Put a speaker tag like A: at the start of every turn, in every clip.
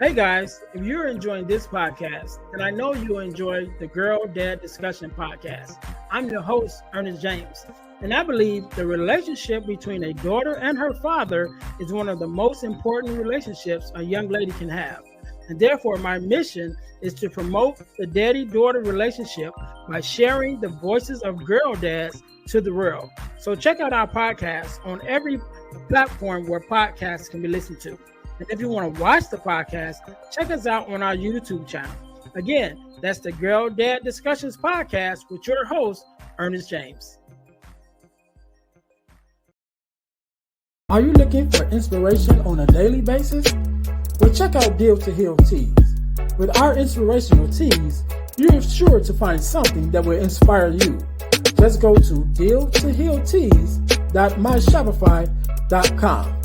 A: Hey guys, if you're enjoying this podcast, then I know you'll enjoy the Girl Dad Discussion podcast. I'm your host, Ernest James, and I believe the relationship between a daughter and her father is one of the most important relationships a young lady can have. And therefore, my mission is to promote the daddy-daughter relationship by sharing the voices of girl dads to the world. So check out our podcast on every platform where podcasts can be listened to. And if you want to watch the podcast, check us out on our YouTube channel. Again, that's the Girl Dad Discussions podcast with your host, Ernest James. Are you looking for inspiration on a daily basis? Well, check out Deal to Heal Tees. With our inspirational tees, you're sure to find something that will inspire you. Just go to dealtohealtees.myshopify.com.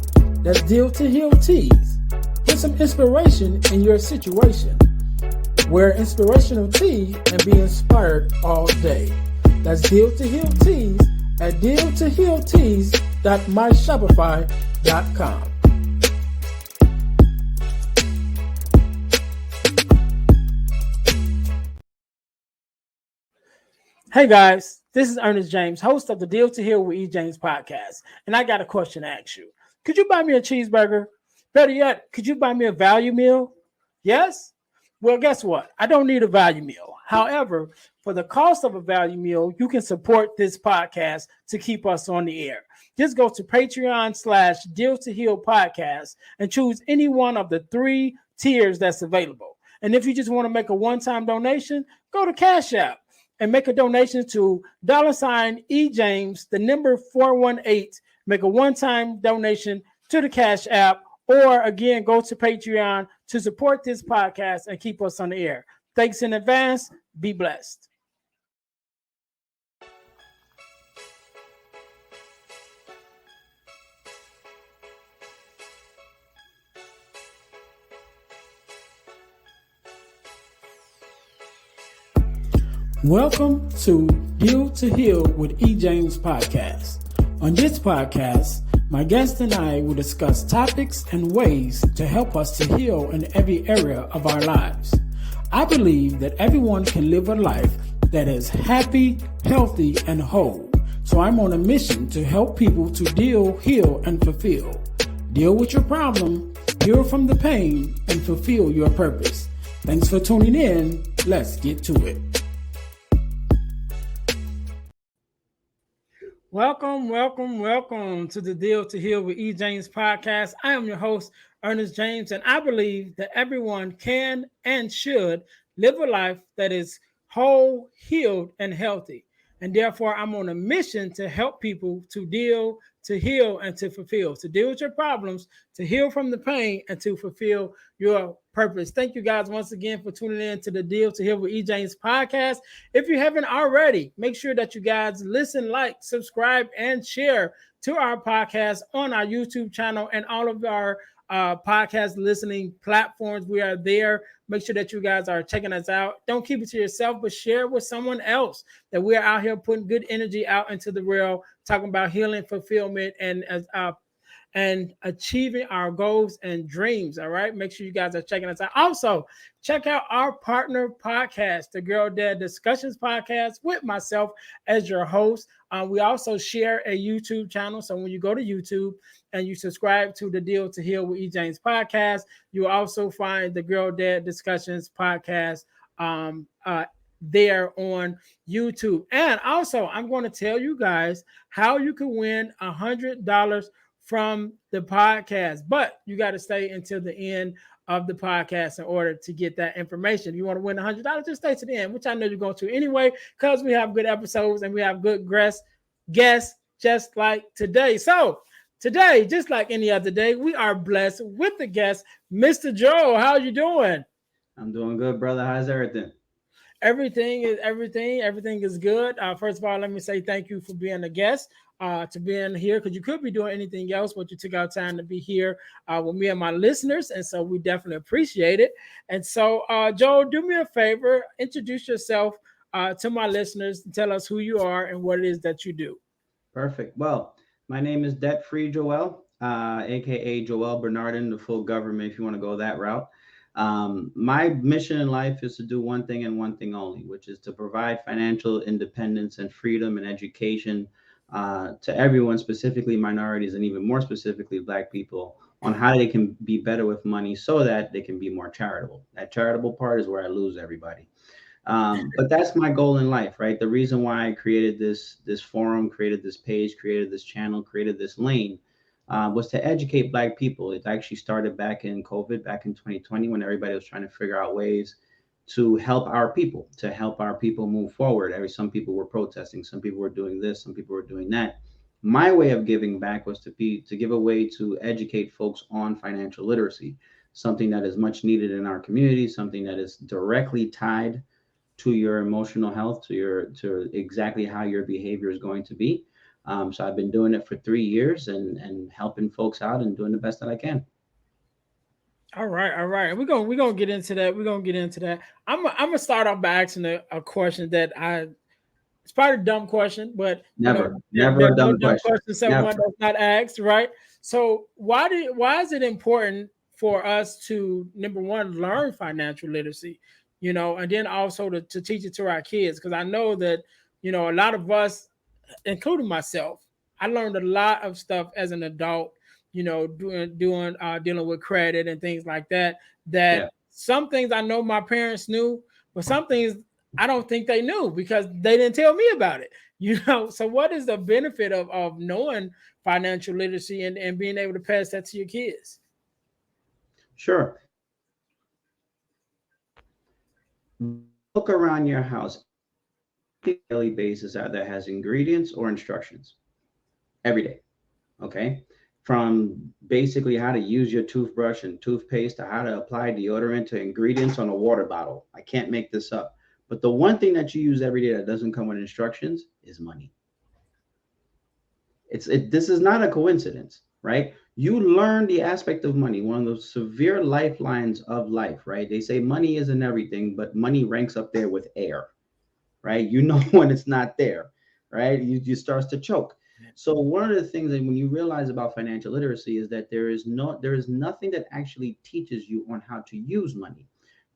A: That's Deal to Heal Tees. Get some inspiration in your situation. Wear inspirational tea and be inspired all day. That's Deal to Heal Tees at dealtohealtees.myshopify.com. Hey guys, this is Ernest James, host of the Deal to Heal with E. James podcast, and I got a question to ask you. Could you buy me a cheeseburger? Better yet, could you buy me a value meal? Yes? Well, guess what? I don't need a value meal. However, for the cost of a value meal, you can support this podcast to keep us on the air. Just go to Patreon/Deal to Heal podcast and choose any one of the 3 tiers that's available. And if you just want to make a one-time donation, go to Cash App and make a donation to $EJames, the number 418. Make a one-time donation to the Cash App, or again, go to Patreon to support this podcast and keep us on the air. Thanks in advance. Be blessed. Welcome to Deal to Heal with E. James podcast. On this podcast, my guest and I will discuss topics and ways to help us to heal in every area of our lives. I believe that everyone can live a life that is happy, healthy, and whole. So I'm on a mission to help people to deal, heal, and fulfill. Deal with your problem, heal from the pain, and fulfill your purpose. Thanks for tuning in. Let's get to it. Welcome to the Deal to Heal with E. James podcast. I am your host, Ernest James, and I believe that everyone can and should live a life that is whole, healed, and healthy. And therefore, I'm on a mission to help people to deal, to heal, and to fulfill, to deal with your problems, to heal from the pain, and to fulfill your purpose. Thank you guys once again for tuning in to the Deal to Heal with E. James podcast. If you haven't already, make sure that you guys listen, like, subscribe, and share to our podcast on our YouTube channel and all of our podcast listening platforms. We are there. Make sure that you guys are checking us out. Don't keep it to yourself, but share with someone else that we are out here putting good energy out into the world, talking about healing, fulfillment, and achieving our goals and dreams. All right. Make sure you guys are checking us out. Also, check out our partner podcast, the Girl Dad Discussions podcast, with myself as your host. We also share a YouTube channel. So when you go to YouTube and you subscribe to the Deal to Heal with E. James podcast, you will also find the Girl Dad Discussions podcast there on YouTube. And also, I'm going to tell you guys how you can win $100 from the podcast, but you got to stay until the end of the podcast in order to get that information. If you want to win $100, just stay to the end, which I know you're going to anyway, because we have good episodes and we have good guests just like today. So today, just like any other day, we are blessed with the guest, Mr. Joe. How are you doing?
B: I'm doing good, brother. How's everything?
A: Everything is good. First of all, let me say thank you for being a guest, to being here, because you could be doing anything else, but you took out time to be here with me and my listeners, and so we definitely appreciate it. And so, Joe, do me a favor, introduce yourself to my listeners, and tell us who you are and what it is that you do.
B: Perfect. Well, my name is Debt-Free Joel, aka Joel Bernardin, the full government, if you want to go that route. My mission in life is to do one thing and one thing only, which is to provide financial independence and freedom and education to everyone, specifically minorities and even more specifically Black people, on how they can be better with money so that they can be more charitable. That charitable part is where I lose everybody. But that's my goal in life, right? The reason why I created this forum, created this page, created this channel, created this lane, was to educate Black people. It actually started back in COVID, back in 2020, when everybody was trying to figure out ways to help our people move forward. Some people were protesting, some people were doing this, some people were doing that. My way of giving back was to give a way to educate folks on financial literacy, something that is much needed in our community, something that is directly tied to your emotional health, to exactly how your behavior is going to be. So I've been doing it for 3 years and helping folks out and doing the best that I can.
A: All right, all right. We're gonna get into that. We're gonna get into that. I'm gonna start off by asking a question that I it's probably a dumb question, but
B: Never, never
A: there's
B: a
A: no
B: dumb
A: dumb
B: question.
A: question
B: Never.
A: someone that's not asked, right? So why is it important for us to, number one, learn financial literacy, and then also to teach it to our kids? Because I know that a lot of us, including myself, I learned a lot of stuff as an adult, doing dealing with credit and things like that.
B: Yeah.
A: That some things I know my parents knew, but some things I don't think they knew because they didn't tell me about it. So what is the benefit of knowing financial literacy and being able to pass that to your kids?
B: Sure. Look around your house daily basis either has ingredients or instructions every day. Okay. From basically how to use your toothbrush and toothpaste to how to apply deodorant to ingredients on a water bottle. I can't make this up. But the one thing that you use every day that doesn't come with instructions is money. This is not a coincidence, right? You learn the aspect of money, one of those severe lifelines of life, right? They say money isn't everything, but money ranks up there with air, right? You know when it's not there, right? You starts to choke. So one of the things that when you realize about financial literacy is that there is nothing that actually teaches you on how to use money.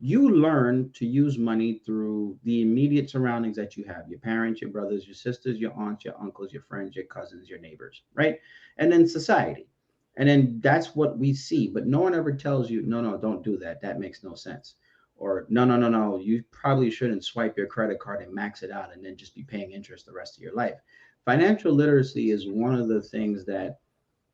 B: You learn to use money through the immediate surroundings that you have: your parents, your brothers, your sisters, your aunts, your uncles, your friends, your cousins, your neighbors, right? And then society. And then that's what we see. But no one ever tells you, no, no, don't do that. That makes no sense. Or no, no, no, no, you probably shouldn't swipe your credit card and max it out and then just be paying interest the rest of your life. Financial literacy is one of the things that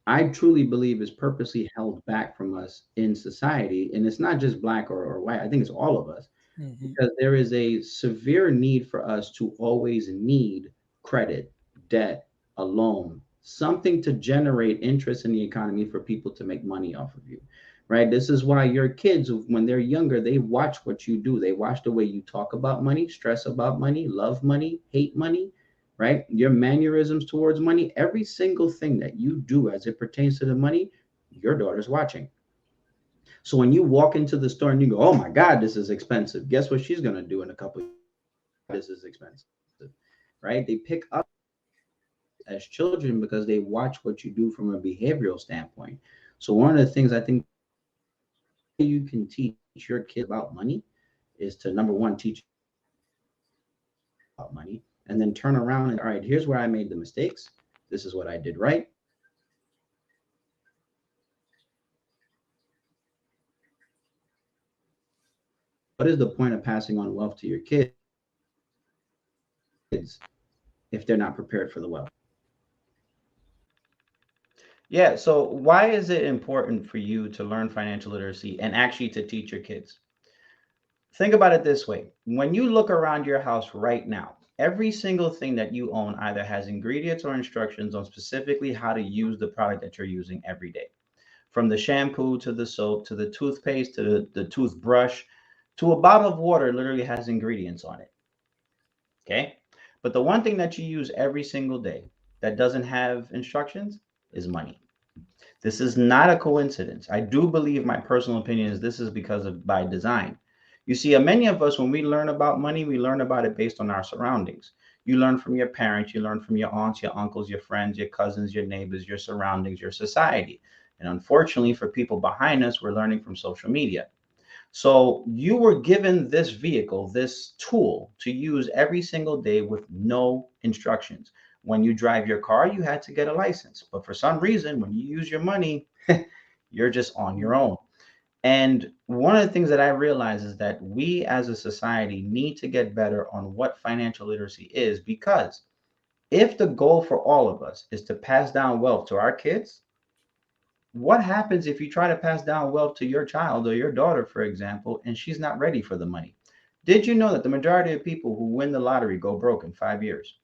B: I truly believe is purposely held back from us in society. And it's not just black or white, I think it's all of us,
A: Mm-hmm.
B: because there is a severe need for us to always need credit, debt, a loan, something to generate interest in the economy for people to make money off of you. Right? This is why your kids, when they're younger, they watch what you do. They watch the way you talk about money, stress about money, love money, hate money, right? Your mannerisms towards money, every single thing that you do as it pertains to the money, your daughter's watching. So when you walk into the store and you go, "Oh my God, this is expensive," guess what she's gonna do in a couple of years? This is expensive, right? They pick up as children because they watch what you do from a behavioral standpoint. So one of the things I think you can teach your kids about money is to, number one, teach about money, and then turn around and, all right, here's where I made the mistakes. This is what I did right. What is the point of passing on wealth to your kids if they're not prepared for the wealth? Yeah, so why is it important for you to learn financial literacy and actually to teach your kids? Think about it this way. When you look around your house right now, every single thing that you own either has ingredients or instructions on specifically how to use the product that you're using every day. From the shampoo to the soap to the toothpaste to the toothbrush to a bottle of water literally has ingredients on it. Okay. But the one thing that you use every single day that doesn't have instructions is money. This is not a coincidence. I do believe, my personal opinion is, this is because of by design. You see, many of us, when we learn about money, we learn about it based on our surroundings. You learn from your parents, you learn from your aunts, your uncles, your friends, your cousins, your neighbors, your surroundings, your society. And unfortunately, for people behind us, we're learning from social media. So you were given this vehicle, this tool to use every single day with no instructions. When you drive your car, you had to get a license. But for some reason, when you use your money, you're just on your own. And one of the things that I realize is that we as a society need to get better on what financial literacy is, because if the goal for all of us is to pass down wealth to our kids, what happens if you try to pass down wealth to your child or your daughter, for example, and she's not ready for the money? Did you know that the majority of people who win the lottery go broke in 5 years?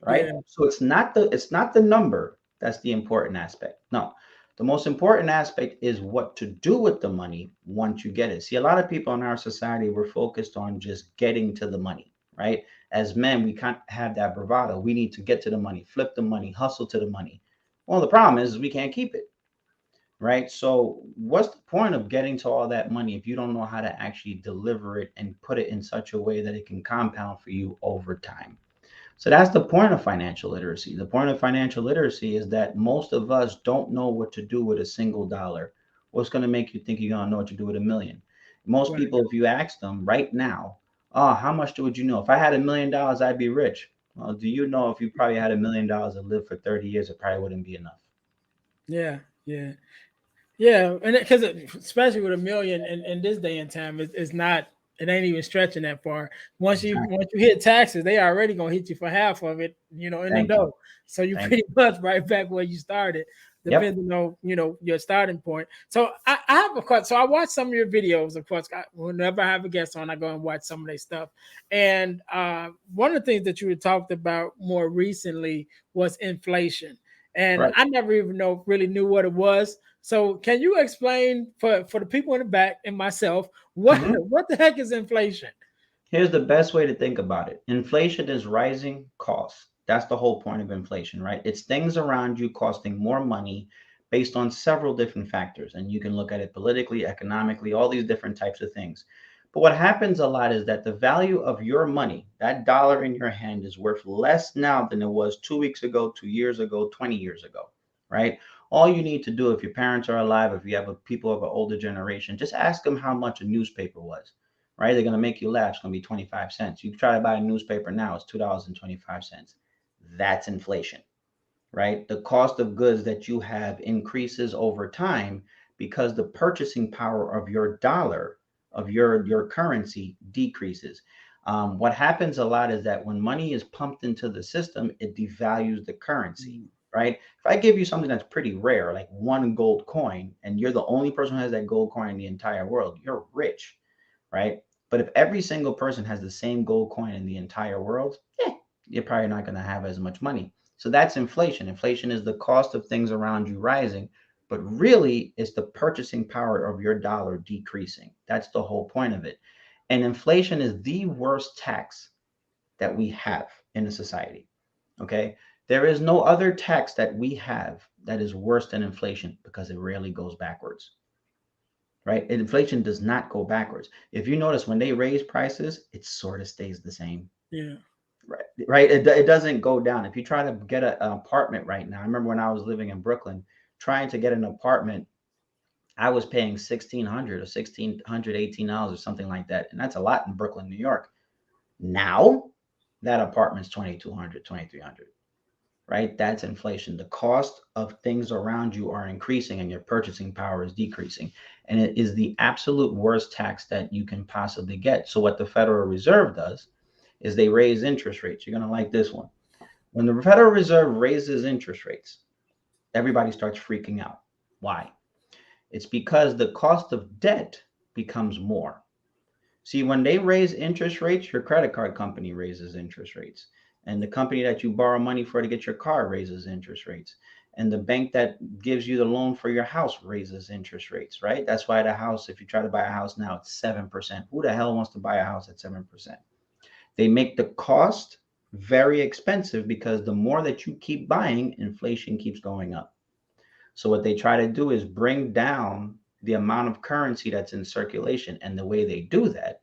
B: Right?
A: Yeah.
B: So it's not the number that's the important aspect. No, the most important aspect is what to do with the money once you get it. See, a lot of people in our society, we're focused on just getting to the money, right? As men, we can't have that bravado. We need to get to the money, flip the money, hustle to the money. Well, the problem is we can't keep it, right? So what's the point of getting to all that money if you don't know how to actually deliver it and put it in such a way that it can compound for you over time? So that's the point of financial literacy. The point of financial literacy is that most of us don't know what to do with a single dollar. What's going to make you think you're going to know what to do with a million? Most
A: Right.
B: people, if you ask them right now, oh, how much would you know? If I had $1 million, I'd be rich. Well, do you know if you probably had $1 million and lived for 30 years, it probably wouldn't be enough.
A: Yeah. Yeah. Yeah, and because especially with a million in this day and time, it's not. It ain't even stretching that far.
B: Exactly.
A: Once you hit taxes, they already gonna hit you for half of it. In the
B: Thank you.
A: dough, so you
B: Thank
A: pretty much right back where you started,
B: you. Yep.
A: depending on your starting point. So I have a question. So I watch some of your videos. Of course, whenever I have a guest on, I go and watch some of their stuff. And one of the things that you had talked about more recently was inflation, and
B: Right.
A: I never even really knew what it was. So can you explain for the people in the back and myself what
B: Mhm.
A: what the heck is inflation?
B: Here's the best way to think about it. Inflation is rising costs. That's the whole point of inflation, right? It's things around you costing more money based on several different factors. And you can look at it politically, economically, all these different types of things. But what happens a lot is that the value of your money, that dollar in your hand, is worth less now than it was 2 weeks ago, 2 years ago, 20 years ago, right? All you need to do, if your parents are alive, if you have people of an older generation, just ask them how much a newspaper was, right? They're going to make you laugh. It's going to be 25 cents. You try to buy a newspaper now, it's $2.25. That's inflation, right? The cost of goods that you have increases over time because the purchasing power of your dollar, of your currency, decreases. What happens a lot is that when money is pumped into the system, it devalues the currency,
A: Mm.
B: right? If I give you something that's pretty rare, like one gold coin, and you're the only person who has that gold coin in the entire world, you're rich, right? But if every single person has the same gold coin in the entire world, you're probably not going to have as much money. So that's inflation. Inflation is the cost of things around you rising, but really it's the purchasing power of your dollar decreasing. That's the whole point of it. And inflation is the worst tax that we have in a society. Okay. There is no other tax that we have that is worse than inflation because it rarely goes backwards, right? Inflation does not go backwards. If you notice, when they raise prices, it sort of stays the same.
A: Yeah.
B: Right, right. It doesn't go down. If you try to get an apartment right now, I remember when I was living in Brooklyn, trying to get an apartment, I was paying 1,600 or $1,618 or something like that, and that's a lot in Brooklyn, New York. Now, that apartment's 2,200, 2,300. Right? That's inflation. The cost of things around you are increasing and your purchasing power is decreasing. And it is the absolute worst tax that you can possibly get. So, what the Federal Reserve does is they raise interest rates. You're going to like this one. When the Federal Reserve raises interest rates, everybody starts freaking out. Why? It's because the cost of debt becomes more. See, when they raise interest rates, your credit card company raises interest rates. And the company that you borrow money for to get your car raises interest rates. And the bank that gives you the loan for your house raises interest rates, right? That's why the house, if you try to buy a house now, it's 7%. Who the hell wants to buy a house at 7%? They make the cost very expensive because the more that you keep buying, inflation keeps going up. So what they try to do is bring down the amount of currency that's in circulation. And the way they do that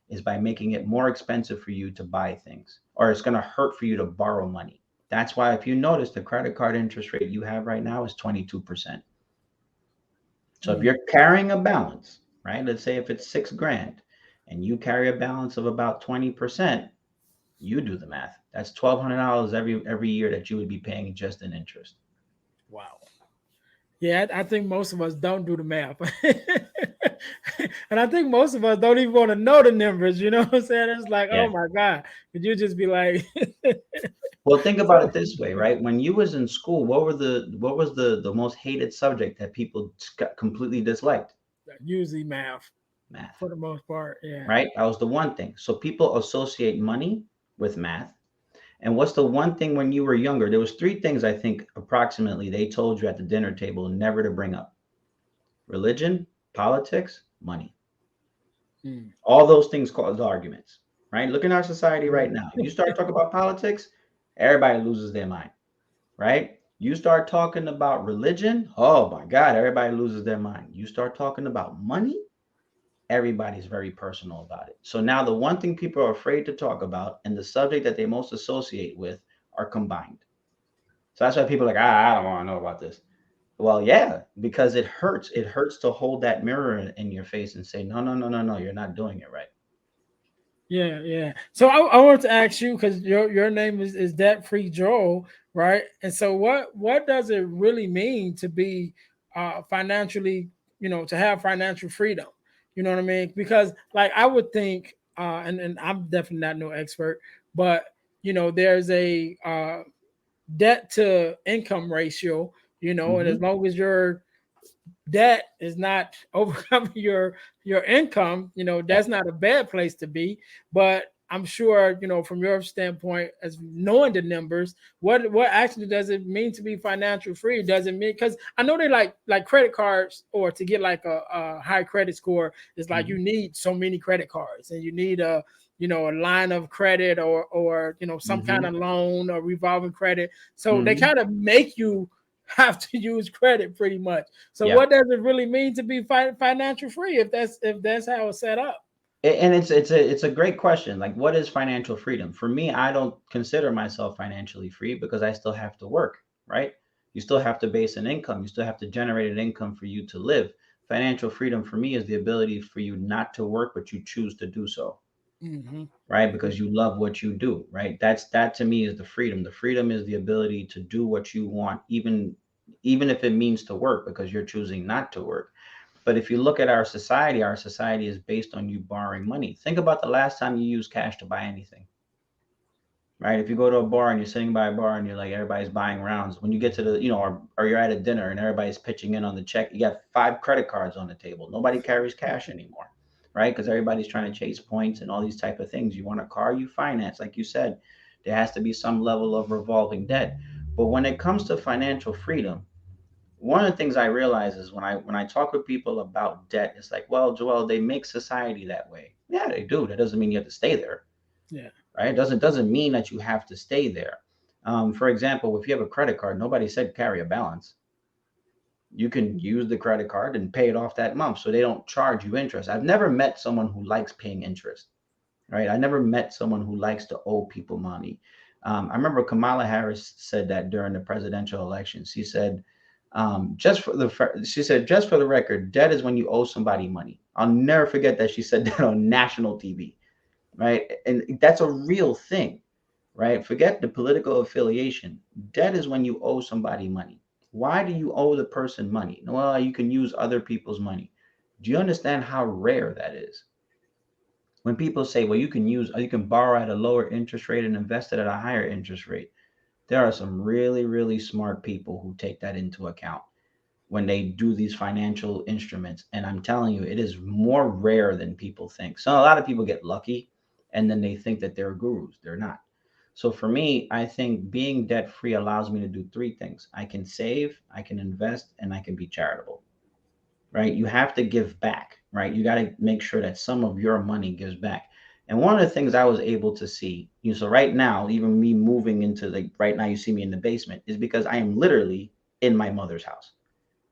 B: is by making it more expensive for you to buy things, or it's going to hurt for you to borrow money. That's why, if you notice, the credit card interest rate you have right now is 22%. So if you're carrying a balance, right? Let's say if it's 6 grand and you carry a balance of about 20%, you do the math. That's $1,200 every year that you would be paying just in interest.
A: Wow. Yeah, I think most of us don't do the math. And I think most of us don't even want to know the numbers. You know what I'm saying? It's like,
B: Yeah.
A: oh my God. Could you just be like,
B: Well, think about it this way, right? When you was in school, what was the most hated subject that people got completely disliked?
A: usually math
B: Math,
A: for the most part? Yeah.
B: right? That was the one thing. So people associate money with math. And what's the one thing when you were younger? There was three things I think approximately they told you at the dinner table never to bring up: religion, politics, money.
A: Mm.
B: All those things cause arguments, right? Look in our society right
A: Yeah.
B: now. You start talking about politics, everybody loses their mind, right? You start talking about religion, oh my God, everybody loses their mind. You start talking about money, everybody's very personal about it. So now the one thing people are afraid to talk about and the subject that they most associate with are combined. So that's why people are like, I don't want to know about this. Well, yeah, because it hurts. It hurts to hold that mirror in your face and say, no, no, no, no, no, you're not doing it right.
A: Yeah, yeah. So I want to ask you because your name is Debt Free Joel, right? And so what does it really mean to be financially, to have financial freedom? You know what I mean? Because like I would think, and I'm definitely not no expert, but there's a debt to income ratio, and as
B: Hmm.
A: long as your debt is not overcoming your income,
B: Yeah.
A: that's not a bad place to be. But I'm sure, from your standpoint, as knowing the numbers, what actually does it mean to be financial free? Does it mean, because I know they like credit cards, or to get like a high credit score is like you
B: Hmm.
A: need so many credit cards and you need a line of credit, or some kind
B: Hmm.
A: of loan or revolving credit. So they
B: Hmm.
A: kind of make you have to use credit pretty much. So
B: Yeah.
A: what does it really mean to be financial free if that's how it's set up?
B: And it's a great question. Like, what is financial freedom? For me, I don't consider myself financially free because I still have to work, right? You still have to base an income. You still have to generate an income for you to live. Financial freedom for me is the ability for you not to work, but you choose to do so,
A: Mm-hmm.
B: right? Because you love what you do, right? That to me is the freedom. The freedom is the ability to do what you want, even if it means to work because you're choosing not to work. But if you look at our society is based on you borrowing money. Think about the last time you used cash to buy anything, right? If you go to a bar and you're sitting by a bar and you're like, everybody's buying rounds, when you get to the, or you're at a dinner and everybody's pitching in on the check, you got 5 credit cards on the table. Nobody carries cash anymore, right? Because everybody's trying to chase points and all these type of things. You want a car, you finance. Like you said, there has to be some level of revolving debt. But when it comes to financial freedom, one of the things I realize is when I talk with people about debt, it's like, well, Joel, they make society that way. Yeah, they do. That doesn't mean you have to stay there,
A: Yeah.
B: right? It doesn't mean that you have to stay there. For example, if you have a credit card, nobody said carry a balance. You can use the credit card and pay it off that month, so they don't charge you interest. I've never met someone who likes paying interest, right? I never met someone who likes to owe people money. I remember Kamala Harris said that during the presidential election. She said, she said, just for the record, debt is when you owe somebody money. I'll never forget that she said that on national TV, right? And that's a real thing, right? Forget the political affiliation. Debt is when you owe somebody money. Why do you owe the person money? Well, you can use other people's money. Do you understand how rare that is? When people say, well, you can borrow at a lower interest rate and invest it at a higher interest rate, there are some really, really smart people who take that into account when they do these financial instruments. And I'm telling you, it is more rare than people think. So a lot of people get lucky and then they think that they're gurus. They're not. So for me, I think being debt free allows me to do three things: I can save, I can invest, and I can be charitable, right? You have to give back, right? You got to make sure that some of your money gives back. And one of the things I was able to see, so right now, even me moving into, like, right now, you see me in the basement, is because I am literally in my mother's house,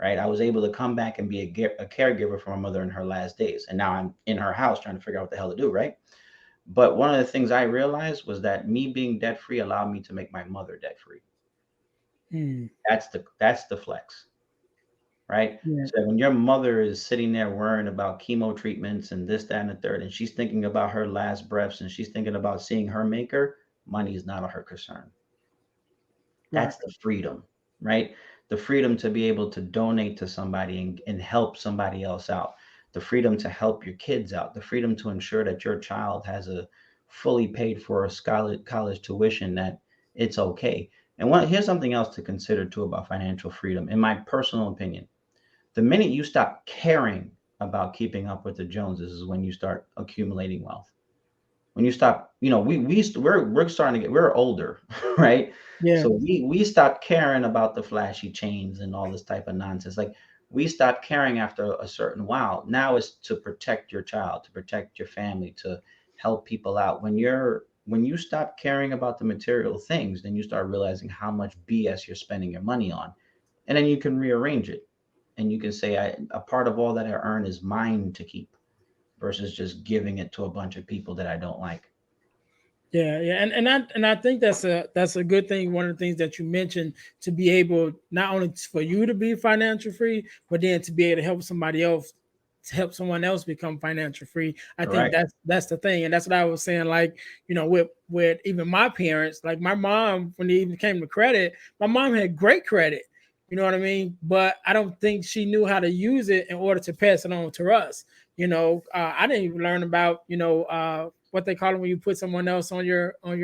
B: right? I was able to come back and be a caregiver for my mother in her last days. And now I'm in her house trying to figure out what the hell to do, right? But one of the things I realized was that me being debt free allowed me to make my mother debt free.
A: Mm.
B: That's the flex. right?
A: Yeah.
B: So when your mother is sitting there worrying about chemo treatments and this, that, and the third, and she's thinking about her last breaths and she's thinking about seeing her maker, money is not her concern.
A: Right.
B: That's the freedom, right? The freedom to be able to donate to somebody and help somebody else out. The freedom to help your kids out. The freedom to ensure that your child has a fully paid for a college tuition, that it's okay. And here's something else to consider too about financial freedom, in my personal opinion. The minute you stop caring about keeping up with the Joneses is when you start accumulating wealth. When you stop, we're starting to get, we're older, right?
A: Yeah.
B: So we stopped caring about the flashy chains and all this type of nonsense. Like, we stopped caring after a certain while. Now it's to protect your child, to protect your family, to help people out. When you stop caring about the material things, then you start realizing how much BS you're spending your money on, and then you can rearrange it, and you can say, a part of all that I earn is mine to keep, versus just giving it to a bunch of people that I don't like.
A: Yeah, yeah, and I think that's a good thing. One of the things that you mentioned, to be able not only for you to be financial free, but then to be able to help somebody else, to help someone else become financial free. I think
B: Correct.
A: that's the thing, and that's what I was saying. Like, with even my parents, like my mom, when it even came to credit, my mom had great credit. You know what I mean? But I don't think she knew how to use it in order to pass it on to us. I didn't even learn about what they call it when you put someone else on your
B: Oh,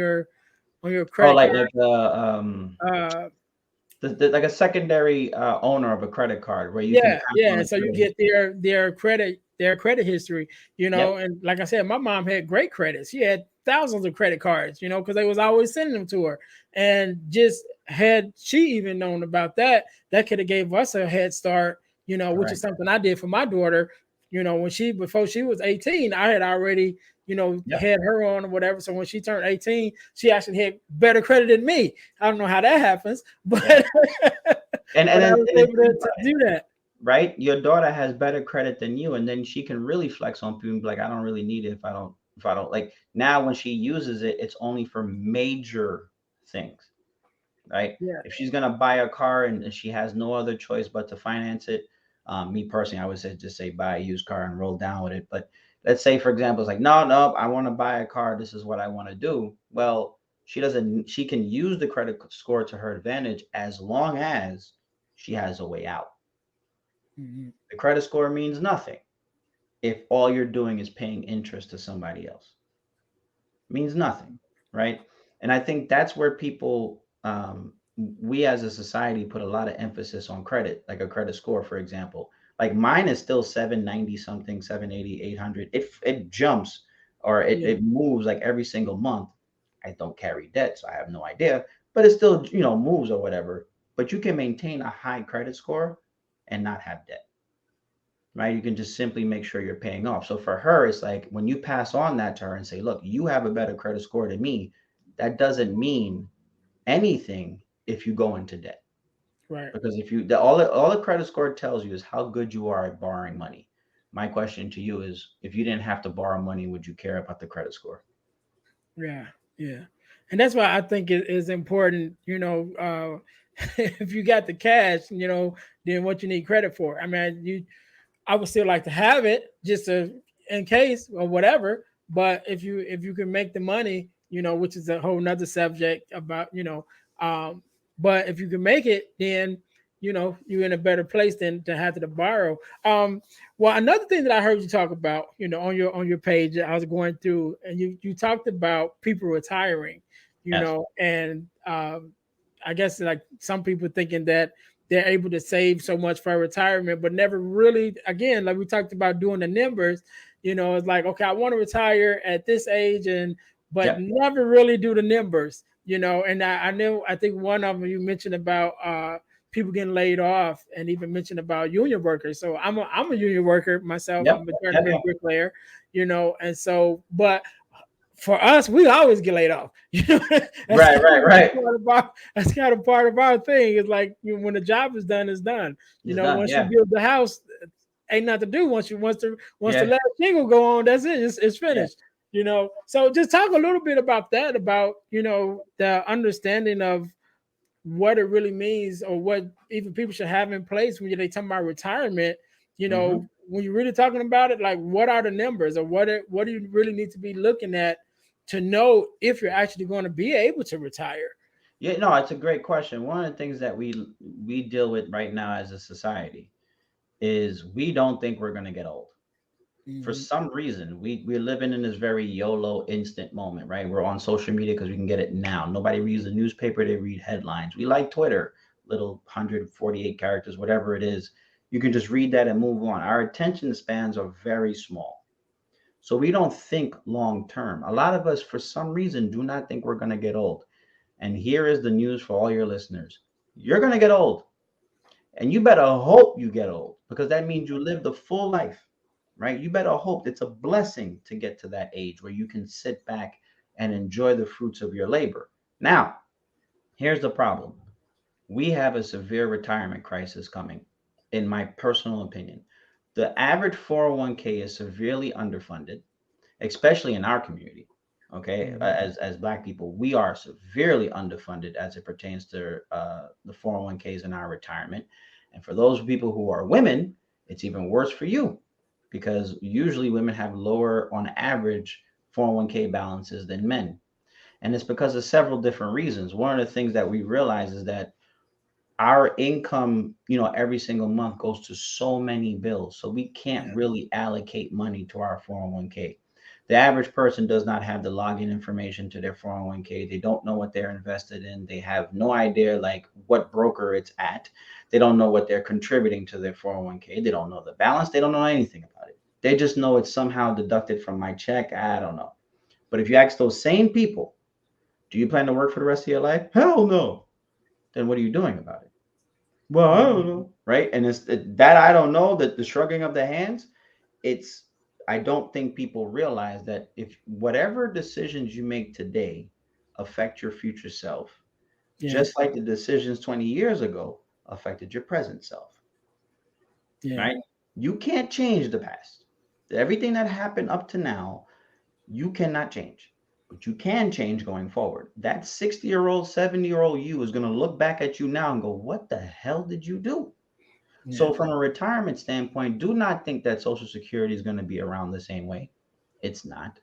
A: credit card.
B: like
A: Uh,
B: like a secondary owner of a credit card where you can
A: yeah,
B: pass
A: yeah.
B: on a
A: And so you
B: trade.
A: get their credit history.
B: Yep.
A: And like I said, my mom had great credit. She had thousands of credit cards. Because they was always sending them to her. And just had she even known about that, that could have gave us a head start. Which is
B: Correct.
A: something I did for my daughter. When before she was 18, I had already
B: Yep.
A: had her on or whatever. So when she turned 18, she actually had better credit than me. I don't know how that happens, but
B: Yeah.
A: but I was
B: And then
A: able
B: think
A: to
B: about it,
A: do that.
B: right? Your daughter has better credit than you, and then she can really flex on people and be like, I don't really need it if I don't like. Now when she uses it, it's only for major things, right?
A: Yeah.
B: If she's gonna buy a car and she has no other choice but to finance it, me personally, I would say just say buy a used car and roll down with it. But let's say, for example, it's like, no, no, I want to buy a car. This is what I want to do. Well, she doesn't. She can use the credit score to her advantage as long as she has a way out.
A: Mhm.
B: The credit score means nothing if all you're doing is paying interest to somebody else. Means nothing, right? And I think that's where people, we as a society, put a lot of emphasis on credit, like a credit score, for example. Like mine is still 790 something, 780, 800. It jumps, or it,
A: Yeah.
B: it moves like every single month. I don't carry debt, so I have no idea, but it still, moves or whatever. But you can maintain a high credit score and not have debt, right? You can just simply make sure you're paying off. So for her, it's like when you pass on that to her and say, look, you have a better credit score than me, that doesn't mean anything if you go into debt.
A: Right.
B: Because if you, all the credit score tells you is how good you are at borrowing money. My question to you is, if you didn't have to borrow money, would you care about the credit score?
A: Yeah. Yeah. And that's why I think it is important, if you got the cash, then what you need credit for. I mean, I would still like to have it just in case or whatever. But if you can make the money, which is a whole nother subject about, but if you can make it, then you're in a better place than to have to borrow. Well, another thing that I heard you talk about, on your page, I was going through, and you talked about people retiring,
B: Yes.
A: and I guess like some people thinking that they're able to save so much for retirement, but never really, again, like we talked about doing the numbers, it's like, okay, I want to retire at this age, but
B: Yep.
A: never really do the numbers, and I know, I think one of them you mentioned about people getting laid off, and even mentioned about union workers. So I'm a union worker myself.
B: Yep.
A: I'm a
B: Yep.
A: journeyman
B: Yep.
A: bricklayer, and so, but for us, we always get laid off. That's
B: Right.
A: kind
B: Right.
A: of
B: Right.
A: part of our that's kind of part of our thing. It's like, when the job is done, it's done.
B: It's done.
A: Once you
B: Yeah.
A: build the house, ain't nothing to do. Once the
B: Yeah.
A: last shingle go on, that's it. It's
B: Yeah.
A: finished. So just talk a little bit about that, about the understanding of what it really means, or what even people should have in place when they talk about retirement.
B: Hmm.
A: When you're really talking about it, like what are the numbers, or what do you really need to be looking at to know if you're actually going to be able to retire?
B: Yeah, no, it's a great question. One of the things that we deal with right now as a society is we don't think we're going to get old. For
A: Hmm.
B: some reason, we're living in this very YOLO instant moment, right? We're on social media because we can get it now. Nobody reads the newspaper, they read headlines. We like Twitter, little 148 characters, whatever it is. You can just read that and move on. Our attention spans are very small. So we don't think long term. A lot of us, for some reason, do not think we're going to get old. And here is the news for all your listeners: you're going to get old. And you better hope you get old, because that means you lived a full life, right? You better hope it's a blessing to get to that age where you can sit back and enjoy the fruits of your labor. Now, here's the problem: we have a severe retirement crisis coming, in my personal opinion. The average 401k is severely underfunded, especially in our community. Okay, as Black people, we are severely underfunded as it pertains to the 401ks in our retirement. And for those people who are women, it's even worse for you, because usually women have lower, on average, 401k balances than men. And it's because of several different reasons. One of the things that we realize is that our income, every single month goes to so many bills. So we can't
A: Yeah,
B: really allocate money to our 401k. The average person does not have the login information to their 401k. They don't know what they're invested in. They have no idea like what broker it's at. They don't know what they're contributing to their 401k. They don't know the balance. They don't know anything about it. They just know it's somehow deducted from my check. I don't know. But if you ask those same people, do you plan to work for the rest of your life? Hell no. Then what are you doing about it? Well, I don't
A: mhm,
B: know, right? And it's that I don't know, that the shrugging of the hands. It's I don't think people realize that if whatever decisions you make today affect your future self,
A: yeah,
B: just like the decisions 20 years ago affected your present self,
A: yeah,
B: right? You can't change the past. Everything that happened up to now, you cannot change, but you can change going forward. That 60-year-old, 70-year-old you is going to look back at you now and go, what the hell did you do?
A: yeah,
B: So, from a retirement standpoint, do not think that Social Security is going to be around the same way. It's not.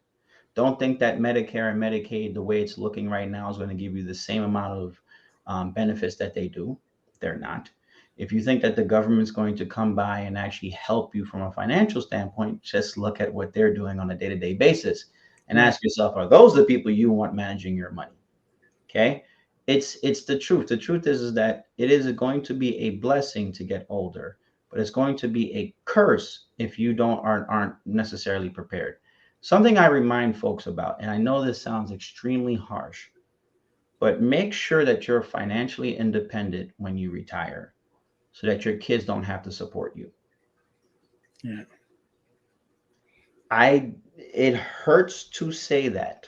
B: Don't think that Medicare and Medicaid, the way it's looking right now, is going to give you the same amount of benefits that they do. They're not. If you think that the government's going to come by and actually help you from a financial standpoint, just look at what they're doing on a day to day basis and
A: right,
B: ask yourself, are those the people you want managing your money? Okay. It's the truth. The truth is that it is going to be a blessing to get older, but it's going to be a curse if you don't aren't necessarily prepared. Something I remind folks about, and I know this sounds extremely harsh, but make sure that you're financially independent when you retire so that your kids don't have to support you.
A: yeah,
B: I It hurts to say that,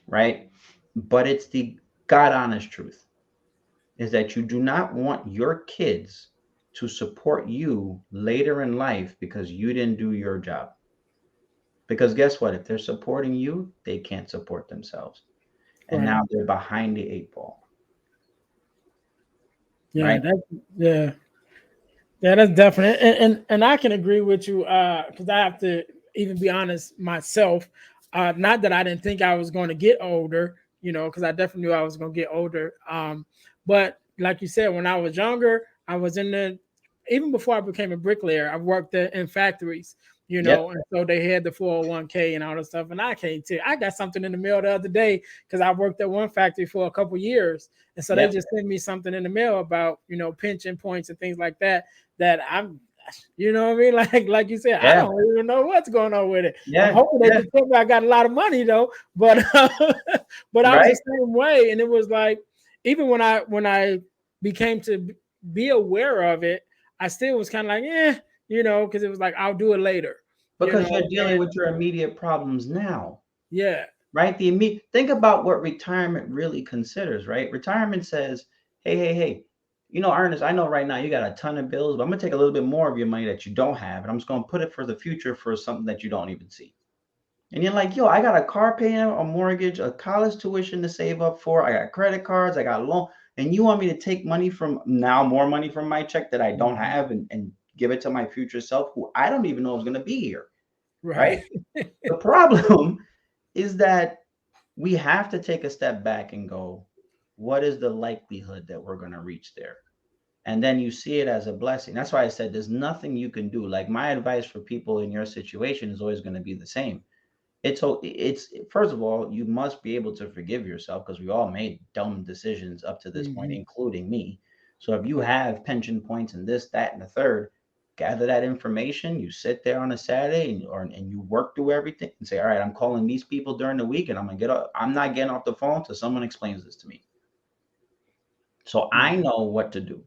B: right? But it's the God honest truth, is that you do not want your kids to support you later in life because you didn't do your job. Because guess what? If they're supporting you, they can't support themselves. And
A: right,
B: now they're behind the eight ball,
A: yeah.
B: right?
A: That, yeah. Yeah, that's definite, and I can agree with you because I have to even be honest myself. Not that I didn't think I was going to get older, because I definitely knew I was going to get older. But like you said, when I was younger, I was in the even before I became a bricklayer, I worked in factories,
B: Yep.
A: and so they had the 401k and all that stuff. And I can't tell you, I got something in the mail the other day because I worked at one factory for a couple years, and so they
B: Yep.
A: just sent me something in the mail about pension points and things like that that I'm, what I mean? Like you said, I
B: Yeah.
A: don't even know what's going on with it. I'm
B: Yeah.
A: hoping they
B: Yeah.
A: can tell me I got a lot of money though, but but I was the
B: Right.
A: same way, and it was like even when I became to be aware of it, I still was kind of like, because it was like I'll do it later,
B: Because you're dealing
A: and
B: with your immediate problems now,
A: yeah,
B: right? Think about what retirement really considers, right? Retirement says, hey, hey, hey, Ernest, I know right now you got a ton of bills, but I'm gonna take a little bit more of your money that you don't have, and I'm just gonna put it for the future for something that you don't even see. And you're like, yo, I got a car payment, a mortgage, a college tuition to save up for, I got credit cards, I got a loan. And you want me to take money from now, more money from my check that I don't
A: Mhm.
B: have, and give it to my future self who I don't even know is going to be here,
A: Right.
B: right? The problem is that we have to take a step back and go, what is the likelihood that we're going to reach there? And then you see it as a blessing. That's why I said there's nothing you can do. Like, my advice for people in your situation is always going to be the same. It's first of all, you must be able to forgive yourself, because we all made dumb decisions up to this point,
A: Mhm.
B: including me. So if you have pension points and this, that, and the third, gather that information. You sit there on a Saturday, and you work through everything and say, all right, I'm calling these people during the week, and I'm not getting off the phone till someone explains this to me. So
A: Yeah.
B: I know what to do,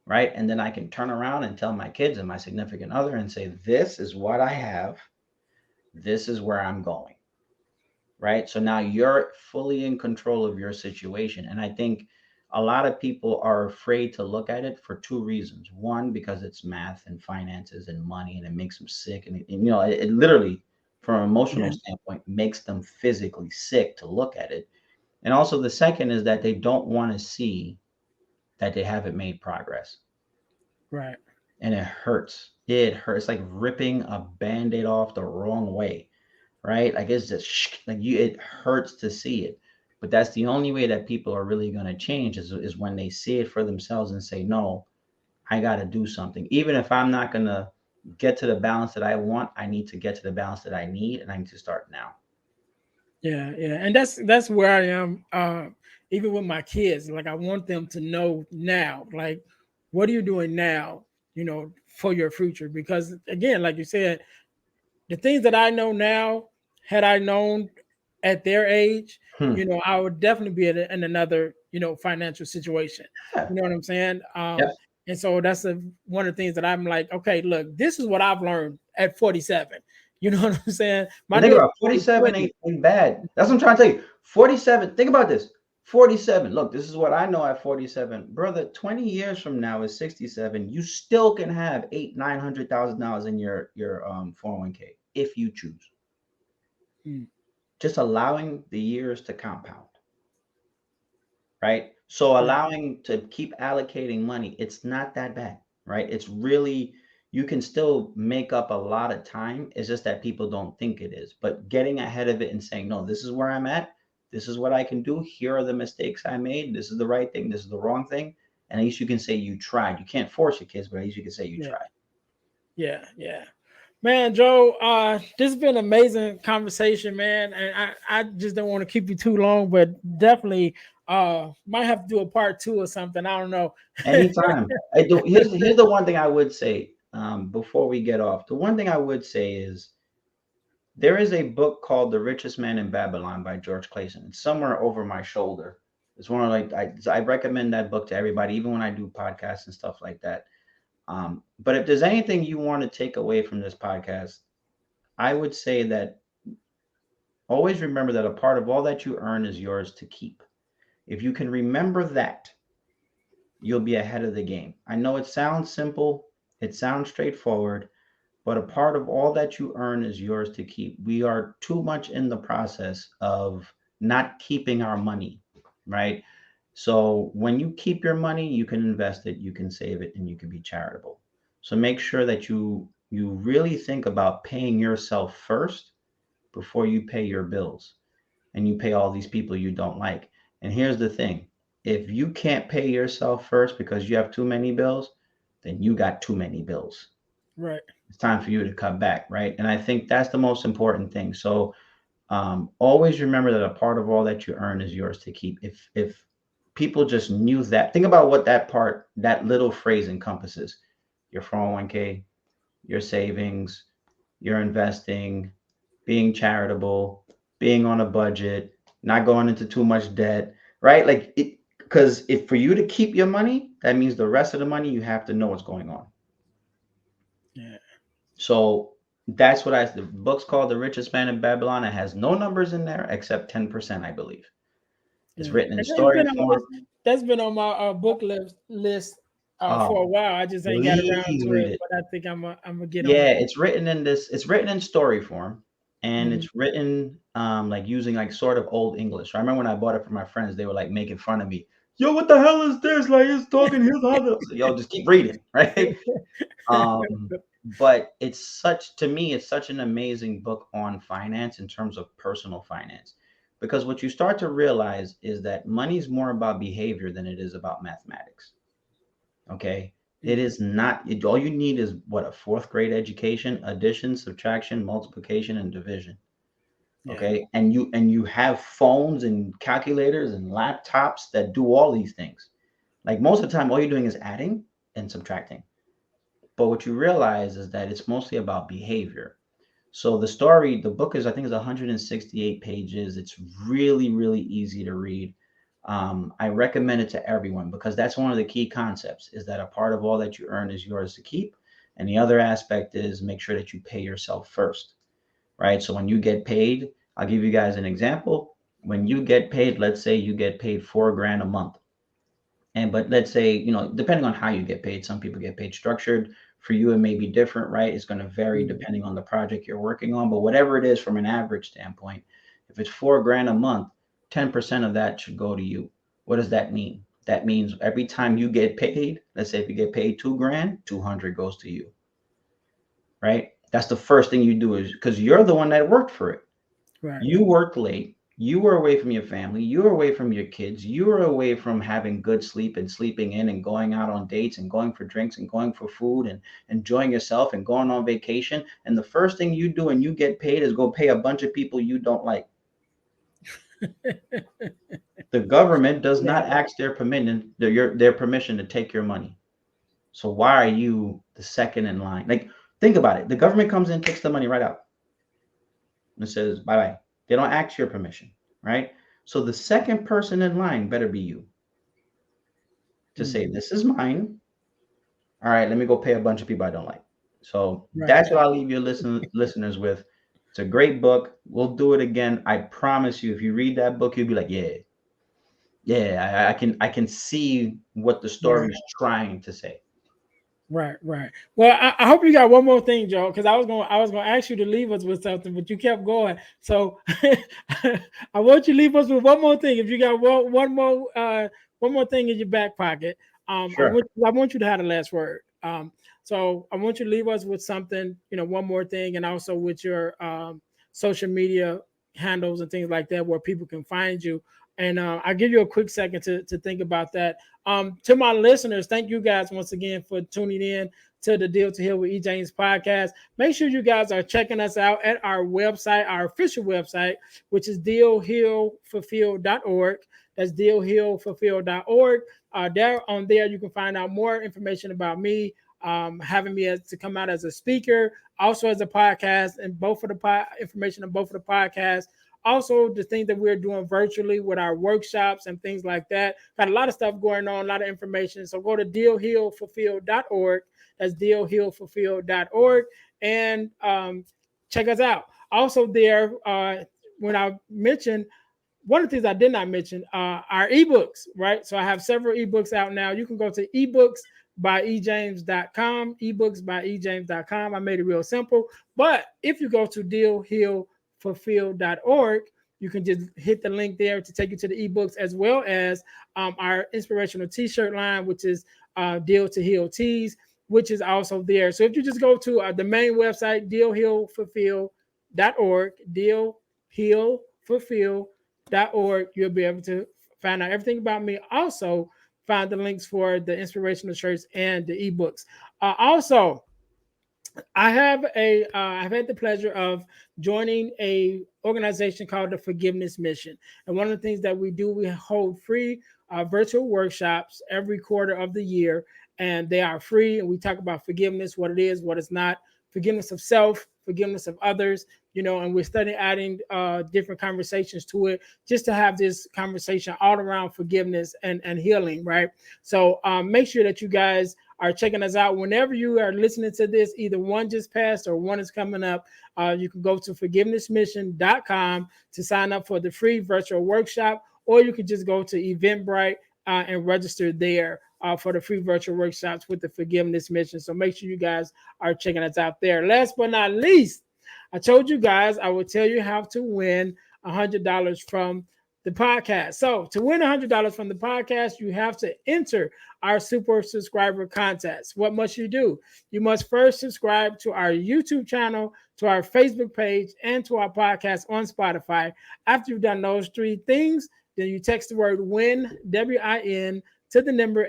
B: right? And then I can turn around and tell my kids and my significant other and say, this is what I have. This is where I'm going, right? So now you're fully in control of your situation. And I think a lot of people are afraid to look at it for two reasons. One, because it's math and finances and money, and it makes them sick. And it literally, from an emotional
A: Yeah.
B: standpoint, makes them physically sick to look at it. And also, the second is that they don't want to see that they haven't made progress.
A: Right.
B: And it hurts. It hurts. It's like ripping a band aid off the wrong way, right? Like, it's just like you. It hurts to see it, but that's the only way that people are really going to change is when they see it for themselves and say, "No, I got to do something. Even if I'm not going to get to the balance that I want, I need to get to the balance that I need, and I need to start now."
A: Yeah, yeah, and that's where I am. Even with my kids, like I want them to know now, like, what are you doing now? For your future, because again, like you said, the things that I know now, had I known at their age,
B: Hmm.
A: I would definitely be in another, financial situation.
B: Yeah.
A: You know what I'm saying?
B: Yep.
A: And so that's one of the things that I'm like, okay, look, this is what I've learned at 47. You know what I'm saying? My
B: And think
A: daughter's
B: about 47
A: 20.
B: ain't bad. That's what I'm trying to tell you. 47. Think about this. 47. Look, this is what I know at 47. Brother, 20 years from now is 67. You still can have eight, $900,000 in your 401k if you choose.
A: Mm,
B: Just allowing the years to compound, right? So
A: right,
B: allowing to keep allocating money, it's not that bad, right? It's really, you can still make up a lot of time. It's just that people don't think it is. But getting ahead of it and saying, no, this is where I'm at. This is what I can do. Here are the mistakes I made. This is the right thing. This is the wrong thing. And at least you can say you tried. You can't force your kids, but at least you can say you
A: yeah,
B: tried.
A: yeah, yeah. Man, Joe, this has been an amazing conversation, man. And I just don't want to keep you too long, but definitely might have to do a part two or something. I don't know.
B: Anytime. I do. Here's the one thing I would say before we get off. The one thing I would say is, there is a book called The Richest Man in Babylon by George Clayson. It's somewhere over my shoulder. It's one of, like, I recommend that book to everybody, even when I do podcasts and stuff like that. But if there's anything you want to take away from this podcast, I would say that always remember that a part of all that you earn is yours to keep. If you can remember that, you'll be ahead of the game. I know it sounds simple, it sounds straightforward, but a part of all that you earn is yours to keep. We are too much in the process of not keeping our money, right? So when you keep your money, you can invest it, you can save it, and you can be charitable. So make sure that you really think about paying yourself first before you pay your bills and you pay all these people you don't like. And here's the thing. If you can't pay yourself first because you have too many bills, then you got too many bills.
A: Right.
B: It's time for you to cut back, right? And I think that's the most important thing. So always remember that a part of all that you earn is yours to keep. If people just knew that, think about what that little phrase encompasses: your 401k, your savings, your investing, being charitable, being on a budget, not going into too much debt, right? Like it, because if for you to keep your money, that means the rest of the money you have to know what's going on.
A: Yeah.
B: So that's what the book's called The Richest Man in Babylon. It has no numbers in there except 10%, I believe. It's
A: Yeah.
B: written in
A: And it's
B: story
A: been on
B: form.
A: that's been on my book list for a
B: Oh,
A: while. I just ain't got around
B: please
A: to
B: read
A: it,
B: it.
A: but I think I'm gonna get on
B: Yeah,
A: it.
B: it's written in story form, and
A: Mhm.
B: it's written like using like sort of old English. I remember when I bought it for my friends, they were like making fun of me. yo, what the hell is this? Like, it's talking his other. So, yo, just keep reading, right? But it's such, to me, it's such an amazing book on finance in terms of personal finance. Because what you start to realize is that money is more about behavior than it is about mathematics. Okay. It is not, all you need is what, a fourth grade education, addition, subtraction, multiplication, and division.
A: Yeah.
B: Okay. And you have phones and calculators and laptops that do all these things. Like most of the time, all you're doing is adding and subtracting. But what you realize is that it's mostly about behavior. So the book is, I think, is 168 pages. It's really, really easy to read. I recommend it to everyone because that's one of the key concepts is that a part of all that you earn is yours to keep. And the other aspect is make sure that you pay yourself first, right? So when you get paid, I'll give you guys an example. When you get paid, let's say you get paid 4 grand a month. And but let's say, depending on how you get paid, some people get paid structured. For you, it may be different, right? It's going to vary
A: Mhm.
B: depending on the project you're working on. But whatever it is from an average standpoint, if it's 4 grand a month, 10% of that should go to you. What does that mean? That means every time you get paid, let's say if you get paid 2 grand, 200 goes to you, right? That's the first thing you do is because you're the one that worked for it.
A: Right.
B: You worked late. You were away from your family. You were away from your kids. You were away from having good sleep and sleeping in and going out on dates and going for drinks and going for food and enjoying yourself and going on vacation. And the first thing you do when you get paid is go pay a bunch of people you don't like. The government does
A: Yeah.
B: not ask their permission to take your money. So why are you the second in line? Like, think about it. The government comes in, takes the money right out, and says bye bye. They don't ask your permission, right? So the second person in line better be you to say,
A: Mhm.
B: this is mine. All right, let me go pay a bunch of people I don't like. So
A: Right.
B: that's what I'll leave your listeners with. It's a great book. We'll do it again. I promise you, if you read that book, you'll be like, yeah, yeah, I can see what the story
A: Right.
B: is trying to say.
A: Right, right. Well, I hope you got one more thing, Joe, because I was gonna ask you to leave us with something, but you kept going. So I want you to leave us with one more thing. If you got one more thing in your back pocket,
B: Sure.
A: I want you to have the last word. So I want you to leave us with something, one more thing, and also with your social media handles and things like that, where people can find you. And I'll give you a quick second to think about that. To my listeners, thank you guys once again for tuning in to the Deal to Heal with E. James podcast. Make sure you guys are checking us out at our website, our official website, which is dealhealfulfill.org. That's dealhealfulfill.org. There you can find out more information about me, having me to come out as a speaker, also as a podcast, and both of the information on both of the podcasts. Also, the things that we're doing virtually with our workshops and things like that. Got a lot of stuff going on, a lot of information. So go to dealhealfulfill.org. That's dealhealfulfill.org. And check us out. Also, there, when I mentioned, one of the things I did not mention, our ebooks, right? So I have several ebooks out now. You can go to ebooks.ejames.com, ebooks.ejames.com. I made it real simple. But if you go to dealhealfulfill.org, you can just hit the link there to take you to the ebooks, as well as our inspirational t-shirt line, which is Deal to Heal Tees, which is also there. So if you just go to the main website, dealhealfulfill.org, dealhealfulfill.org, you'll be able to find out everything about me. Also, find the links for the inspirational shirts and the ebooks. Also, I've had the pleasure of joining a organization called the Forgiveness Mission, and one of the things that we do, we hold free virtual workshops every quarter of the year, and they are free. And we talk about forgiveness, what it is, what it's not, forgiveness of self, forgiveness of others, and we're studying adding different conversations to it, just to have this conversation all around forgiveness and healing, right? So make sure that you guys are checking us out. Whenever you are listening to this, either one just passed or one is coming up, you can go to forgivenessmission.com to sign up for the free virtual workshop, or you can just go to Eventbrite and register there for the free virtual workshops with the Forgiveness Mission. So make sure you guys are checking us out there. Last but not least, I told you guys I would tell you how to win $100 from the podcast. So to win $100 from the podcast, you have to enter our super subscriber contest. What must you do? You must first subscribe to our YouTube channel, to our Facebook page, and to our podcast on Spotify. After you've done those three things, then you text the word WIN, WIN, to the number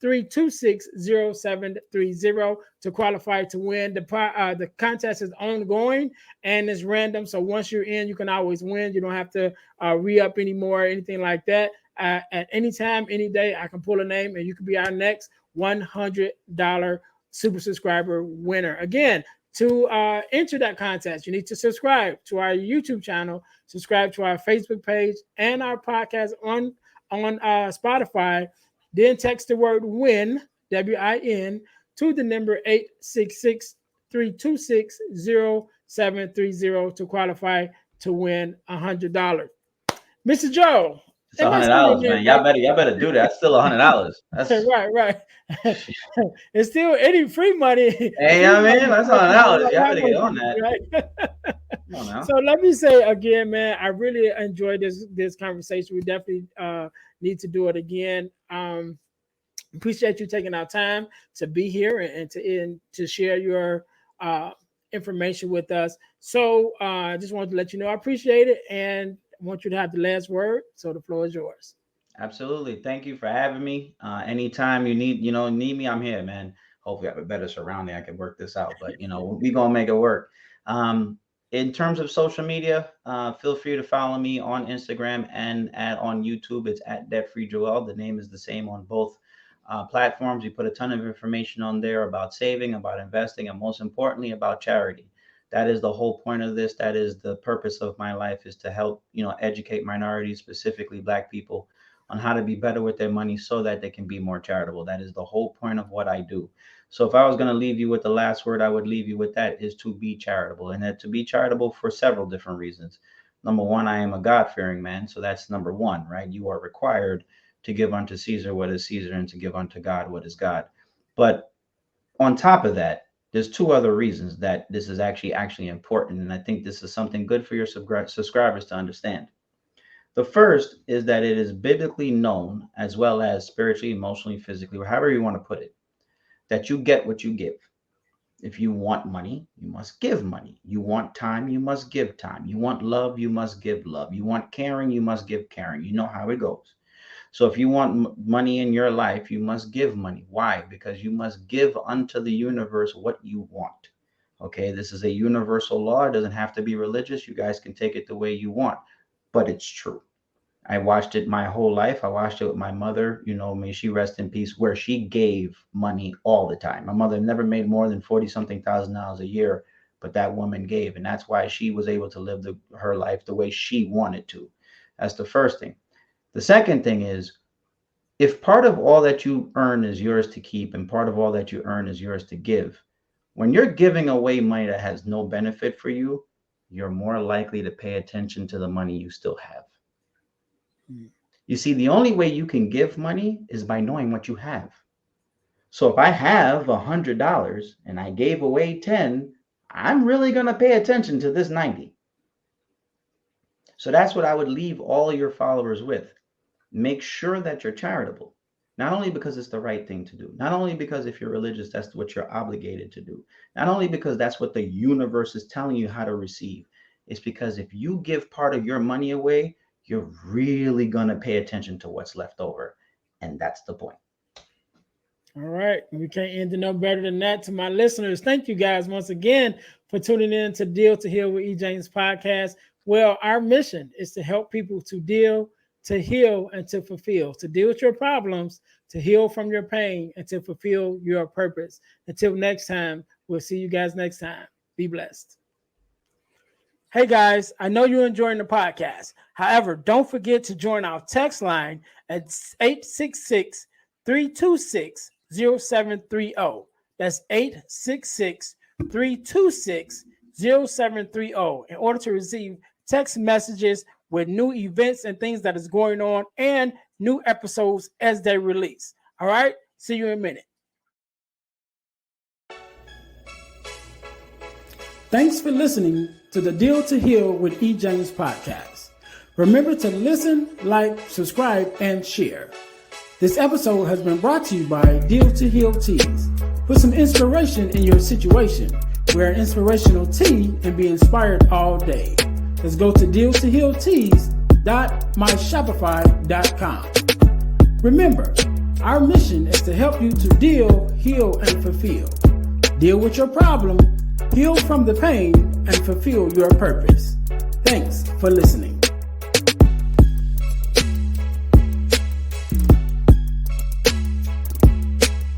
A: 866-326-0730 to qualify to win. The contest is ongoing and it's random. So once you're in, you can always win. You don't have to re-up anymore, anything like that. At any time, any day, I can pull a name and you can be our next $100 super subscriber winner. Again, to enter that contest, you need to subscribe to our YouTube channel, subscribe to our Facebook page, and our podcast on Spotify. Then text the word WIN, WIN, to the number 866-326-0730 to qualify to win $100. Mr. Joe.
B: It's $100, man. Y'all better do that. That's still $100. That's
A: right. It's still any free money.
B: Hey, I mean, that's $100. Y'all better get on that.
A: Right?
B: Come on now.
A: So let me say again, man, I really enjoyed this conversation. We definitely need to do it again. Appreciate you taking our time to be here and to share your information with us. So I just wanted to let you know I appreciate it and I want you to have the last word. So the floor is yours.
B: Absolutely. Thank you for having me. Anytime you need me, I'm here, man. Hopefully I have a better surrounding. I can work this out, but we gonna make it work. In terms of social media, feel free to follow me on Instagram and on YouTube. It's at Debt Free Joel. The name is the same on both platforms. We put a ton of information on there about saving, about investing, and most importantly, about charity. That is the whole point of this. That is the purpose of my life, is to help, educate minorities, specifically Black people, on how to be better with their money so that they can be more charitable. That is the whole point of what I do. So if I was going to leave you with the last word, I would leave you with that, is to be charitable. And that to be charitable for several different reasons. Number one, I am a God-fearing man. So that's number one, right? You are required to give unto Caesar what is Caesar and to give unto God what is God. But on top of that, there's two other reasons that this is actually important. And I think this is something good for your subscribers to understand. The first is that it is biblically known, as well as spiritually, emotionally, physically, or however you want to put it, that you get what you give. If you want money, you must give money. You want time, you must give time. You want love, you must give love. You want caring, you must give caring. You know how it goes. So if you want money in your life, you must give money. Why? Because you must give unto the universe what you want. Okay, this is a universal law. It doesn't have to be religious. You guys can take it the way you want, but it's true. I watched it my whole life. I watched it with my mother, may she rest in peace, where she gave money all the time. My mother never made more than $40-something thousand a year, but that woman gave. And that's why she was able to live her life the way she wanted to. That's the first thing. The second thing is, if part of all that you earn is yours to keep and part of all that you earn is yours to give, when you're giving away money that has no benefit for you, you're more likely to pay attention to the money you still have. You see, the only way you can give money is by knowing what you have. So if I have $100 and I gave away 10, I'm really going to pay attention to this 90. So that's what I would leave all your followers with. Make sure that you're charitable, not only because it's the right thing to do, not only because if you're religious, that's what you're obligated to do, not only because that's what the universe is telling you how to receive. It's because if you give part of your money away, you're really going to pay attention to what's left over. And that's the point.
A: All right. We can't end it no better than that. To my listeners, thank you guys once again for tuning in to Deal to Heal with E. James podcast. Well, our mission is to help people to deal, to heal, and to fulfill, to deal with your problems, to heal from your pain, and to fulfill your purpose. Until next time, we'll see you guys next time. Be blessed. Hey guys, I know you're enjoying the podcast. However, don't forget to join our text line at 866-326-0730. That's 866-326-0730 in order to receive text messages with new events and things that is going on and new episodes as they release. All right, see you in a minute. Thanks for listening to the Deal to Heal with E. James podcast. Remember to listen, like, subscribe, and share. This episode has been brought to you by Deal to Heal Teas. Put some inspiration in your situation. Wear an inspirational tee and be inspired all day. Let's go to dealtohealteas.myshopify.com. Remember, our mission is to help you to deal, heal, and fulfill. Deal with your problem, heal from the pain, and fulfill your purpose. Thanks for listening.